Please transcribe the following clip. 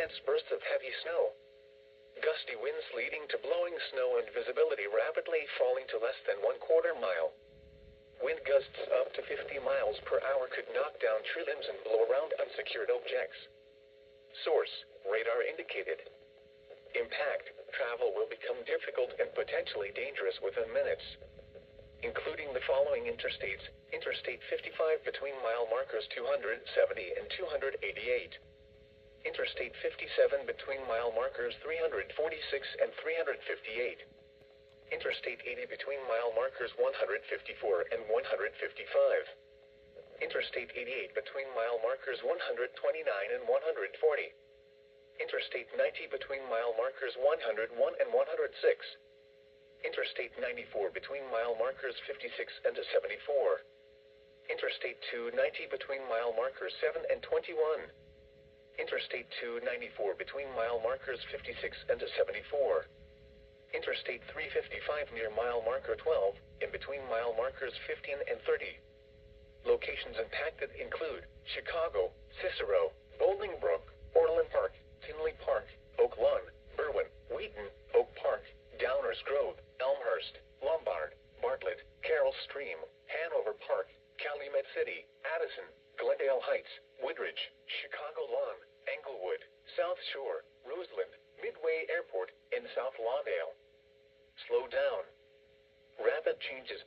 intense bursts of heavy snow. Gusty winds leading to blowing snow and visibility rapidly falling to less than 1/4 mile. Wind gusts up to 50 miles per hour could knock down tree limbs and blow around unsecured objects. Source: radar indicated. Impact: travel will become difficult and potentially dangerous within minutes. Including the following interstates: Interstate 55 between mile markers 270 and 288. Interstate 57 between mile markers 346 and 358. Interstate 80 between mile markers 154 and 155. Interstate 88 between mile markers 129 and 140. Interstate 90 between mile markers 101 and 106. Interstate 94 between mile markers 56 and 74. Interstate 290 between mile markers 7 and 21. Interstate 294 between mile markers 56 and 74. Interstate 355 near mile marker 12, in between mile markers 15 and 30. Locations impacted include Chicago, Cicero, Bolingbrook, Orland Park, Tinley Park, Oak Lawn, Berwyn, Wheaton, Oak Park, Downers Grove, Elmhurst, Lombard, Bartlett, Carroll Stream, Hanover Park, Calumet City, Addison, Glendale Heights, Woodridge, Chicago Lawn, Englewood, South Shore, Roseland, Midway Airport, and South Lawndale. Slow down. Rapid changes